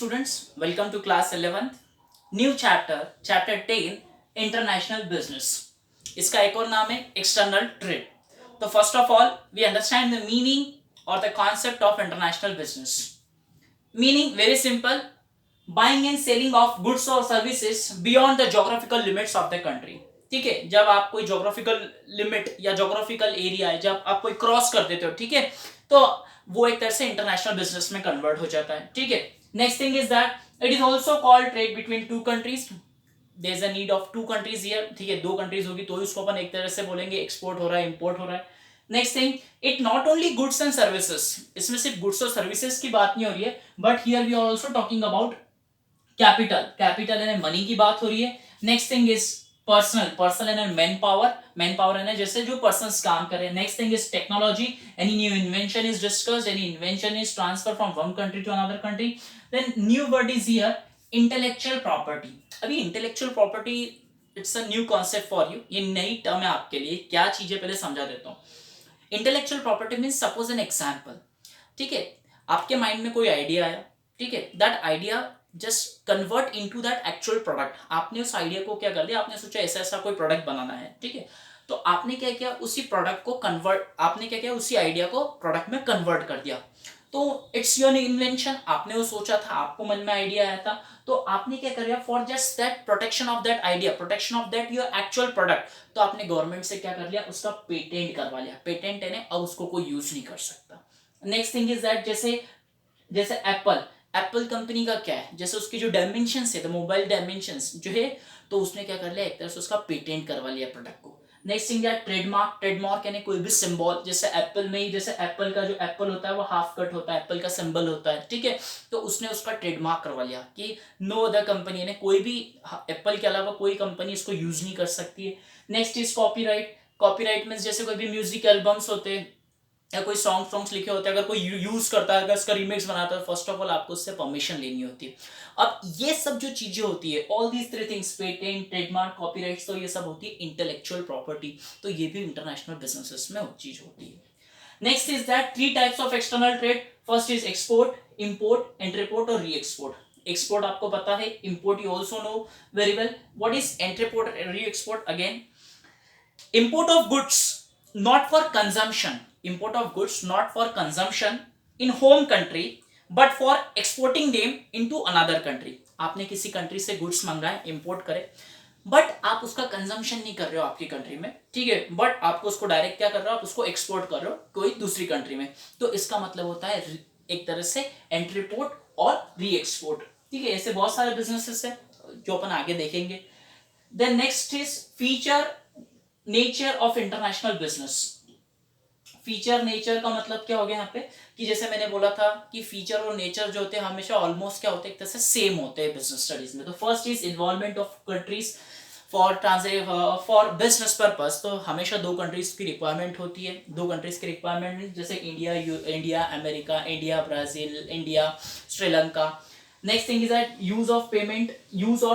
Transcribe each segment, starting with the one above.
students, welcome to class 11th. New chapter 10 international business. इसका एक और नाम है external trade. तो first of all, we understand the meaning or the concept of international business. Meaning very simple, buying and selling of goods or services beyond the geographical limits of the country. ठीक है, जब आप कोई geographical limit या geographical area है, जब आप कोई क्रॉस कर देते हो, ठीक है, तो वो एक तरह से इंटरनेशनल बिजनेस में कन्वर्ट हो जाता है. ठीक है. Next thing is that it is also called trade between two countries. There is a need of two countries here. ठीक है, दो कंट्रीज होगी तो उसको अपन एक तरह से बोलेंगे एक्सपोर्ट हो रहा है, इंपोर्ट हो रहा है. Next thing, it not only goods and services. इसमें सिर्फ गुड्स और सर्विसेज की बात नहीं हो रही है, but here we are also talking about capital and money की बात हो रही है. Next thing is personal and man power है जैसे जो पर्सन्स काम कर रहे हैं. Next thing is technology. Any new invention is discussed, any invention is transfer from one country to another country. Then new word is here intellectual property. अभी intellectual property it's a new concept for you. ये नई term है आपके लिए. क्या चीजें पहले समझा देता हूँ. Intellectual property means suppose an example. ठीक है, आपके माइंड में कोई आइडिया आया. ठीक है, that idea just convert into that actual product. आपने उस आइडिया को क्या कर दिया, आपने सोचा ऐसा ऐसा कोई प्रोडक्ट बनाना है. ठीक है, तो आपने क्या किया, उसी प्रोडक्ट को कन्वर्ट, आपने क्या किया, उसी आइडिया को प्रोडक्ट में कन्वर्ट कर दिया. तो इट्स योर इन्वेंशन. आपने वो सोचा था, आपको मन में आइडिया आया था, तो आपने क्या कर दिया for just that protection of that idea, protection of that your actual product. तो आपने गवर्नमेंट से क्या कर लिया, उसका पेटेंट करवा लिया. पेटेंट है ना, अब उसको कोई यूज नहीं कर सकता. नेक्स्ट थिंग इज दैट जैसे एप्पल कंपनी का क्या है, जैसे उसकी जो डायमेंशंस है, द मोबाइल डायमेंशंस जो है, तो उसने क्या कर लिया, एक तरह से उसका पेटेंट करवा लिया प्रोडक्ट को. नेक्स्ट थिंग है ट्रेडमार्क यानी कोई भी सिंबल. जैसे एप्पल में ही, जैसे एप्पल का जो एप्पल होता है वो हाफ कट होता है, एप्पल का सिंबल होता है. ठीक है, तो उसने उसका ट्रेडमार्क करवा लिया कि नो अदर कंपनी ने, कोई भी एप्पल के अलावा कोई कंपनी इसको यूज नहीं कर सकती है. नेक्स्ट इज कॉपीराइट मीन्स जैसे कोई भी म्यूजिक एल्बम्स होते हैं या कोई सॉन्ग्स लिखे होते हैं, अगर कोई यूज करता है, अगर इसका रीमिक्स बनाता है, फर्स्ट ऑफ ऑल आपको उससे परमिशन लेनी होती है. अब ये सब जो चीजें होती है, all these three things, patent, trademark, copyrights, तो ये सब होती है इंटेलेक्चुअल प्रॉपर्टी. तो ये भी इंटरनेशनल बिजनेसेस में वो चीज होती है. Next is that three types of external trade. First is export, import, entrepot और री एक्सपोर्ट. एक्सपोर्ट आपको पता है, import you also know very well. What is entrepot and re export? Again, import of goods not for consumption in home country but for exporting them into another country. आपने किसी country से goods मंगाए, import करे, but आप उसका consumption नहीं कर रहे हो आपकी कंट्री में. ठीक है, बट आपको उसको डायरेक्ट क्या कर रहे हो, आप उसको एक्सपोर्ट कर रहे हो कोई दूसरी कंट्री में. तो इसका मतलब होता है एक तरह से एंट्रीपोर्ट और री एक्सपोर्ट. ठीक है, ऐसे बहुत सारे बिजनेसेस है जो अपन आगे देखेंगे. Then next is feature nature of international business. Feature nature का मतलब क्या हो गया यहाँ पे, कि जैसे मैंने बोला था कि फीचर और नेचर जो होते हैं हमेशा ऑलमोस्ट क्या होते हैं, एक तरह से सेम होते हैं बिजनेस स्टडीज में. तो first is involvement of countries for business purpose. तो हमेशा दो कंट्रीज की रिक्वायरमेंट होती है. दो कंट्रीज की रिक्वायरमेंट जैसे India America, India Brazil, India Sri Lanka. Next thing is that use और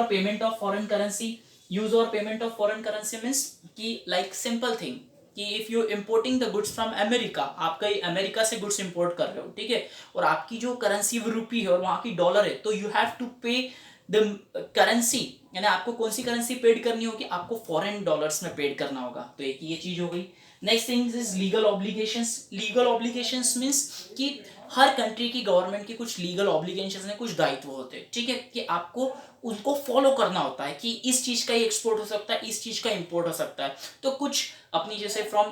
payment of foreign currency. Use और payment of foreign currency means कि लाइक सिंपल थिंग कि if you importing the goods from America, आप कहीं America से goods import कर रहे हो. ठीक है, और आपकी जो करेंसी वो रुपी है और वहां की डॉलर है, तो यू हैव टू पे द करेंसी. यानी आपको कौन सी करेंसी पेड करनी होगी, आपको फॉरेन डॉलर्स में पेड करना होगा. तो एक ये चीज हो गई. Next thing is legal obligations means कि हर कंट्री की गवर्नमेंट की कुछ लीगल ऑब्लिगेशंस हैं, कुछ दायित्व होते हैं. ठीक है, कि आपको उनको फॉलो करना होता है कि इस चीज का ही एक्सपोर्ट हो सकता है, इस चीज का इंपोर्ट हो सकता है. तो कुछ अपनी जैसे from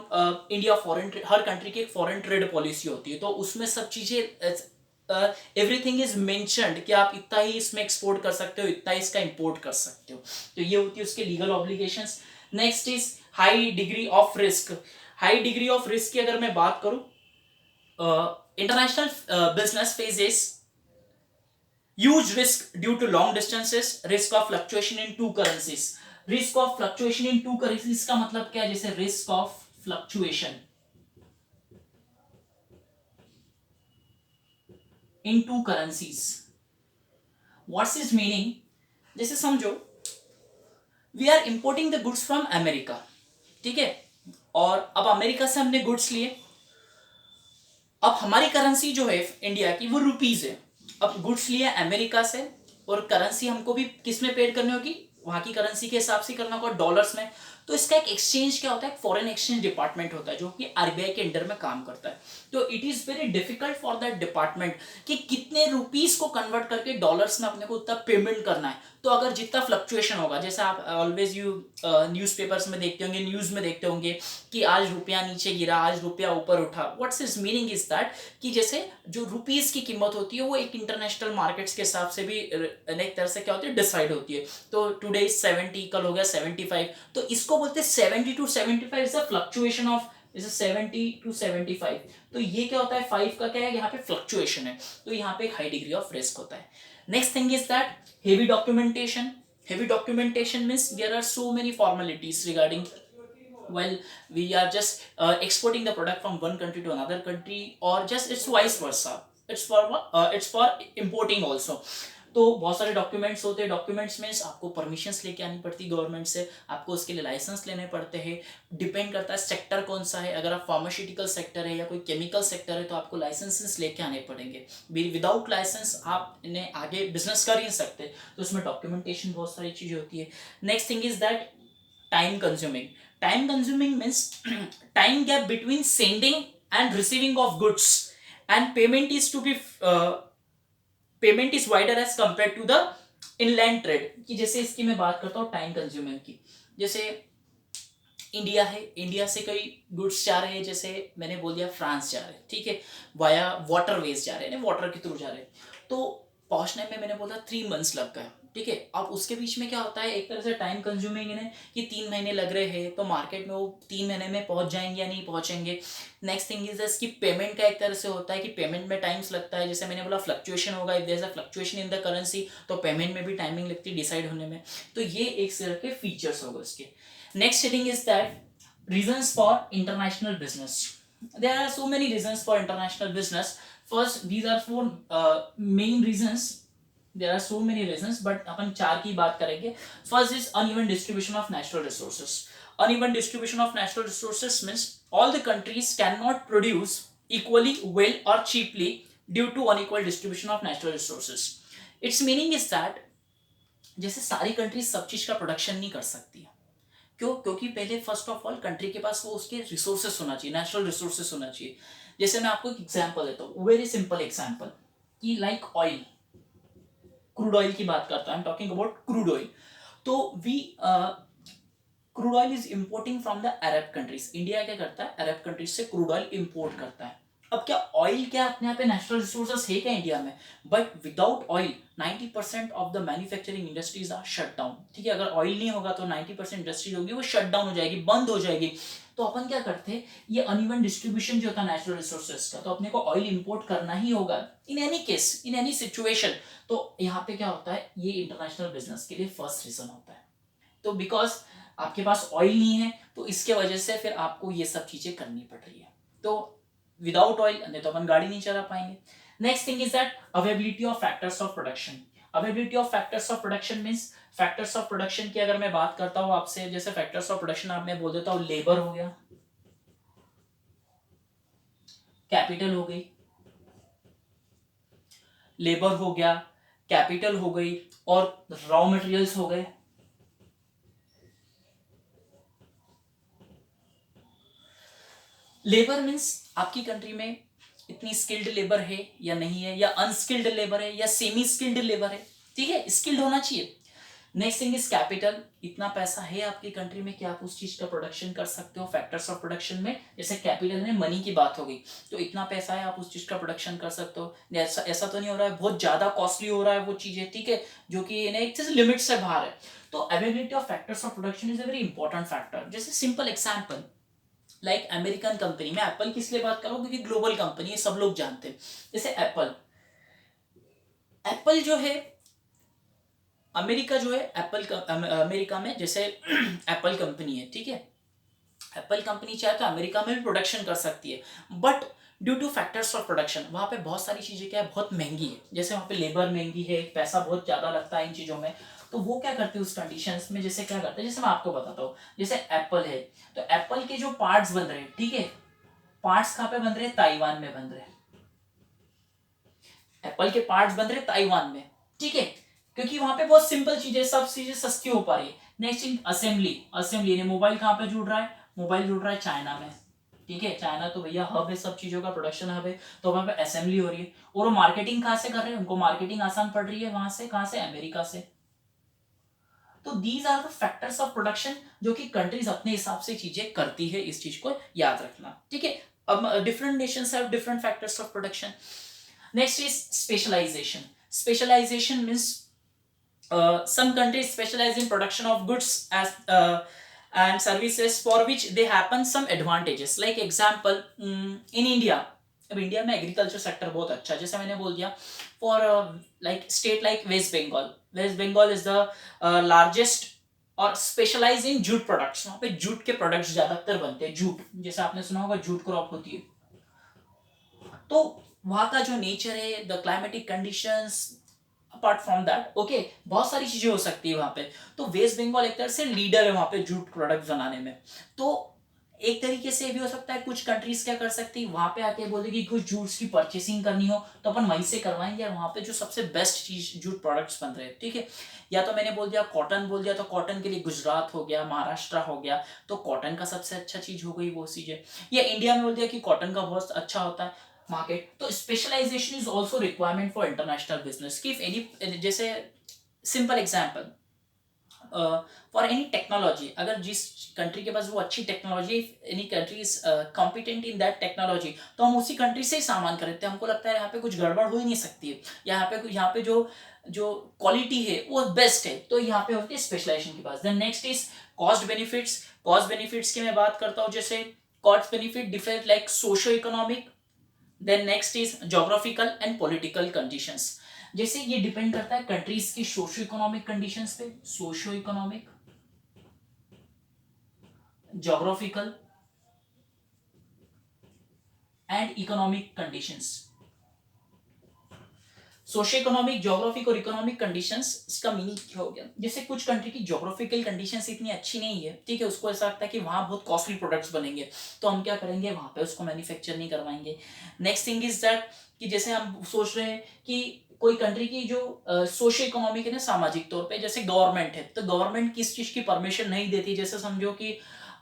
India foreign, her country की एक फॉरेन ट्रेड पॉलिसी होती है, तो उसमें सब चीजें एवरीथिंग इज मेंशन्ड कि आप इतना ही इसमें एक्सपोर्ट कर सकते हो, इतना ही इसका इंपोर्ट कर सकते हो. तो ये होती है उसके legal obligations. Next is high degree of risk. High degree of risk की अगर मैं बात करूं, international business phases huge risk due to long distances, risk of fluctuation in two currencies. Risk of fluctuation in two currencies का मतलब क्या है, जैसे risk of fluctuation in two currencies. What's its meaning? जैसे समझो we are importing the goods from America. ठीक है, और अब अमेरिका से हमने गुड्स लिए. अब हमारी करेंसी जो है इंडिया की वो रुपीज है. अब गुड्स लिया अमेरिका से और करेंसी हमको भी किस में पेड करनी होगी, वहां की करेंसी के हिसाब से करना होगा, डॉलर्स में। तो इसका एक एक्सचेंज क्या होता है, फॉरेन एक्सचेंज डिपार्टमेंट होता है जो कि आरबीआई के अंडर में काम करता है। तो it is very difficult for that department कि कितने रुपीस को कन्वर्ट करके डॉलर्स में अपने को उतना पेमेंट करना है। तो अगर जितना फ्लक्चुएशन होगा, जैसे आप ऑलवेज यू न्यूज़पेपर्स में देखते होंगे, न्यूज में देखते होंगे कि आज रुपया नीचे गिरा, आज रुपया ऊपर उठा, what's is meaning is that कि जैसे जो रुपीस की कीमत होती है वो एक इंटरनेशनल मार्केट्स के हिसाब से भी एक तरह से क्या होती है, डिसाइड होती है। तो टुडे 70, कल हो गया 75, तो इसको बोलते हैं 70 to 75 is the fluctuation of, जैसे 70 to 75। तो ये क्या होता है, 5 का क्या है, यहाँ पे फ्लक्चुएशन है, तो यहाँ पे एक हाई डिग्री ऑफ रिस्क होता है। Next thing is that heavy documentation. heavy documentation means there are so many formalities regarding while we are just exporting the product from one country to another country, or just it's vice versa, it's for importing also। तो बहुत सारे documents होते हैं। Documents means आपको permissions लेके आनी पड़ती है गवर्नमेंट से, आपको उसके लिए लाइसेंस लेने पड़ते हैं। डिपेंड करता है सेक्टर कौन सा है, अगर आप फार्मास्यूटिकल सेक्टर है या कोई केमिकल सेक्टर है तो आपको लाइसेंसेस लेके आने पड़ेंगे। विदाउट लाइसेंस आप इन्हें आगे बिजनेस कर ही नहीं सकते, तो उसमें डॉक्यूमेंटेशन बहुत सारी चीज़ें होती है। Next thing is that time consuming. Time consuming means time gap between sending and receiving of goods and payment is wider as compare to the inland trade. कि जैसे इसकी मैं बात करता हूँ टाइम कंज्यूमिंग की, जैसे इंडिया है, इंडिया से कई गुड्स जा रहे हैं, जैसे मैंने बोल दिया फ्रांस जा रहे हैं, ठीक है, वाया वाटर वेज जा रहे हैं, वाटर के थ्रू जा रहे हैं, तो पहुंचने में मैंने बोला 3 months लग गए, ठीक है। अब उसके बीच में क्या होता है, एक तरह से टाइम कंज्यूमिंग है कि 3 महीने लग रहे हैं, तो मार्केट में वो 3 महीने में पहुंच जाएंगे या नहीं पहुंचेंगे। नेक्स्ट थिंग इज इसकी पेमेंट का एक तरह से होता है कि पेमेंट में टाइम्स लगता है, जैसे मैंने बोला फ्लक्चुएशन होगा, if there is a fluctuation in the currency तो पेमेंट में भी टाइमिंग लगती है डिसाइड होने में। तो ये एक तरह के फीचर्स होगा इसके। Next heading is that reasons for international business. There are so many reasons for international business. First, these are 4 main reasons. There are so many reasons, but अपन 4 की बात करेंगे। First is uneven distribution of natural resources. Uneven distribution of natural resources means all the countries cannot produce equally well or cheaply due to unequal distribution of natural resources. Its meaning is that जैसे सारी countries सब चीज का production नहीं कर सकती है। क्यों? क्योंकि पहले फर्स्ट ऑफ ऑल कंट्री के पास वो उसके रिसोर्सेस होना चाहिए, नेचुरल रिसोर्सेस होना चाहिए। जैसे मैं आपको एक एग्जांपल देता हूँ, वेरी सिंपल एग्जांपल, कि लाइक ऑयल, क्रूड ऑयल की बात करता हूँ, I am talking about crude oil. तो we crude oil is importing from the Arab countries. India क्या करता है, अरब कंट्रीज से क्रूड ऑयल इंपोर्ट करता है। अब क्या ऑयल क्या अपने यहाँ पे नेचुरल रिसोर्सेस है क्या इंडिया में, but without oil 90% of the manufacturing industries are shut down, ठीक है। अगर ऑयल नहीं होगा तो 90% इंडस्ट्री होगी वो शट डाउन हो जाएगी, बंद हो जाएगी। तो अपन क्या करते हैं, ये अनइवन डिस्ट्रीब्यूशन जो होता है नेचुरल रिसोर्सेज का, तो अपने को ऑयल इंपोर्ट करना ही होगा in any case, in any situation. तो यहाँ पे क्या होता है, ये इंटरनेशनल बिजनेस के लिए फर्स्ट रीजन होता है। तो बिकॉज आपके पास ऑयल नहीं है तो इसके वजह से फिर आपको ये सब चीजें करनी पड़ रही है। तो विदाउट ऑयल नहीं तो अपन गाड़ी नहीं चला पाएंगे। Next thing is that availability of factors of production. Availability of factors of production means factors of production की अगर मैं बात करता हूं आपसे, जैसे फैक्टर्स ऑफ प्रोडक्शन आप मैं बोल देता हूं, लेबर हो गया, कैपिटल हो गई, लेबर हो गया, कैपिटल हो गई, और रॉ मटेरियल्स हो गए। लेबर मीन्स आपकी कंट्री में इतनी स्किल्ड लेबर है या नहीं है, या अनस्किल्ड लेबर है या सेमी स्किल्ड लेबर है, ठीक है, स्किल्ड होना चाहिए। नेक्स्ट थिंग इज कैपिटल, इतना पैसा है आपकी कंट्री में कि आप उस चीज का प्रोडक्शन कर सकते हो। फैक्टर्स ऑफ प्रोडक्शन में जैसे कैपिटल में मनी की बात हो गई, तो इतना पैसा है आप उस चीज का प्रोडक्शन कर सकते हो। ऐसा तो नहीं हो रहा है बहुत ज्यादा कॉस्टली हो रहा है वो चीजें, ठीक है, जो कि एक चीज लिमिट से बाहर है। तो availability of factors of production is a very important factor. जैसे simple example, like American company में एप्पल की इसलिए बात करूं क्योंकि ग्लोबल कंपनी है, सब लोग जानते हैं। जैसे एप्पल, एप्पल जो है अमेरिका जो है, एप्पल अमेरिका में जैसे एप्पल कंपनी है, ठीक है, एप्पल कंपनी चाहे तो अमेरिका में भी प्रोडक्शन कर सकती है, but due two factors of production वहाँ पे बहुत सारी चीज़ें क्या है, बहुत महंगी है। जैसे वहाँ पे लेबर महंगी है, पैसा बहुत ज़्यादा लगता है इन चीज़ों में। तो वो क्या करते हैं उस कंडीशंस में, जैसे क्या करते हैं, जैसे मैं आपको बताता हूँ, जैसे एप्पल है तो एप्पल के जो पार्ट्स बन रहे हैं, ठीक है, पार्ट्स कहाँ पे बन रहे हैं, ताइवान में बन रहे हैं। एप्पल के पार्ट्स बन रहे ताइवान में, ठीक है, क्योंकि वहां पे बहुत सिंपल चीजें, सब चीजें सस्ती हो पा रही है। नेक्स्ट थिंग असेंबली, असेंबली ने मोबाइल कहाँ पे जुड़ रहा है, मोबाइल जुड़ रहा है चाइना में, ठीक है, चाइना तो भैया हब है, सब चीजों का प्रोडक्शन हब है, तो वहां पे असेंबली हो रही है। और वो मार्केटिंग कहाँ से कर रहे हैं, उनको मार्केटिंग आसान पड़ रही है वहां से, कहाँ से, अमेरिका से। तो these are the factors of production जो कि कंट्रीज अपने हिसाब से चीजें करती है, इस चीज को याद रखना, ठीक है। अब different nations have different factors of production. Next is specialisation. Specialisation means some countries specialize in production of goods as and services for which they happen some advantages, like example in India, अब India में agriculture sector बहुत अच्छा है, जैसे मैंने बोल दिया, for like state like West Bengal, West Bengal is the largest और स्पेशलाइज इन जूट प्रोडक्ट्स, वहाँ पे जूट के प्रोडक्ट्स ज्यादातर बनते हैं, जूट, जैसे आपने सुना होगा जूट क्रॉप होती है। तो वहाँ का जो नेचर है, the climatic conditions, apart from that, okay, बहुत सारी चीजें हो सकती है वहां पे। तो वेस्ट बंगाल एक तरह से लीडर है वहां पे जूट प्रोडक्ट बनाने में। तो एक तरीके से भी हो सकता है कुछ कंट्रीज क्या कर सकती है, वहां पे आके बोलेगी कुछ जूट्स की परचेसिंग करनी हो तो अपन वहीं से करवाएंगे, और वहां पे जो सबसे बेस्ट चीज जूट प्रोडक्ट्स बन रहे हैं, ठीक है। या तो मैंने बोल दिया कॉटन, बोल दिया तो कॉटन के लिए गुजरात हो गया, महाराष्ट्र हो गया, तो कॉटन का सबसे अच्छा चीज हो गई वो चीजें। या इंडिया में बोल दिया कि कॉटन का बहुत अच्छा होता है मार्केट। तो specialisation is also requirement for international business, कि एनी, जैसे simple example, for any technology, अगर जिस कंट्री के पास वो अच्छी technology, any country is competent in that technology, तो हम उसी कंट्री से ही सामान खरीदते हैं, हमको लगता है यहाँ पे कुछ गड़बड़ हो ही नहीं सकती है, यहाँ पे जो जो क्वालिटी है वो बेस्ट है, तो यहाँ पे होती है स्पेशलाइजेशन के पास। Then next is cost benefits. Cost benefits की मैं बात करता हूँ, जैसे cost benefit different like socio economic, then next is geographical and political conditions. जैसे ये डिपेंड करता है कंट्रीज की सोशो इकोनॉमिक कंडीशंस पे, socio economic, geographical and economic conditions. Socio economic, geographic और इकोनॉमिक कंडीशंस, इसका मीनिंग क्या हो गया, जैसे कुछ कंट्री की जोग्राफिकल कंडीशंस इतनी अच्छी नहीं है, ठीक है, उसको ऐसा लगता है कि वहां बहुत कॉस्टली प्रोडक्ट्स बनेंगे, तो हम क्या करेंगे, वहां पे उसको मैन्युफैक्चर नहीं करवाएंगे। नेक्स्ट थिंग इज दैट कि जैसे हम सोच रहे हैं कि कोई कंट्री की जो सोशो इकोनॉमिक है ना, सामाजिक तौर पे, जैसे गवर्नमेंट है, तो गवर्नमेंट किस चीज की परमिशन नहीं देती, जैसे समझो कि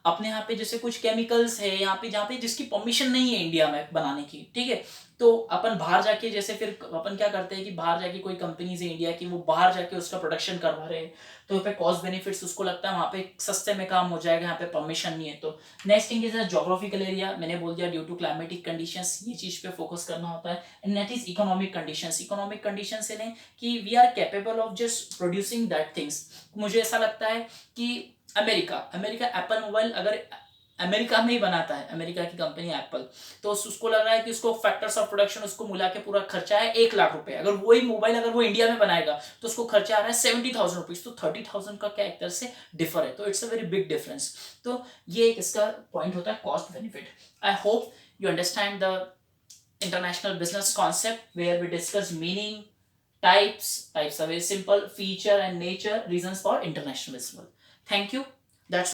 अपने यहाँ पे जैसे कुछ केमिकल्स है यहाँ पे, जहाँ पे जिसकी परमिशन नहीं है इंडिया में बनाने की, ठीक है, तो अपन बाहर जाके, जैसे फिर अपन क्या करते हैं कि बाहर जाके कोई कंपनीज है इंडिया की, वो बाहर जाके उसका प्रोडक्शन करवा रहे हैं, तो पे कॉस्ट बेनिफिट्स उसको लगता है वहाँ पे सस्ते में काम हो जाएगा, यहाँ पे परमिशन नहीं है। तो next thing is geographical area, मैंने बोल दिया ड्यू टू क्लाइमेटिक कंडीशंस, ये चीज पे फोकस करना होता है। And net is economic conditions. Economic condition से लें कि we are capable of just producing that things. मुझे ऐसा लगता है कि अमेरिका, अमेरिका एप्पल मोबाइल अगर अमेरिका में ही बनाता है, अमेरिका की कंपनी एप्पल, तो उसको लग रहा है कि उसको फैक्टर्स ऑफ प्रोडक्शन उसको मिला के पूरा खर्चा है 1 लाख रुपए, अगर वही मोबाइल अगर वो इंडिया में बनाएगा तो उसको खर्चा आ रहा है 70,000 रुपीज, तो 30,000 का क्या एक तरह से डिफर है, तो it's a very big difference. तो ये एक इसका पॉइंट होता है cost benefit. I hope you understand the international business concept where we discuss meaning, types are very simple, feature and nature, reasons for international business. Thank you.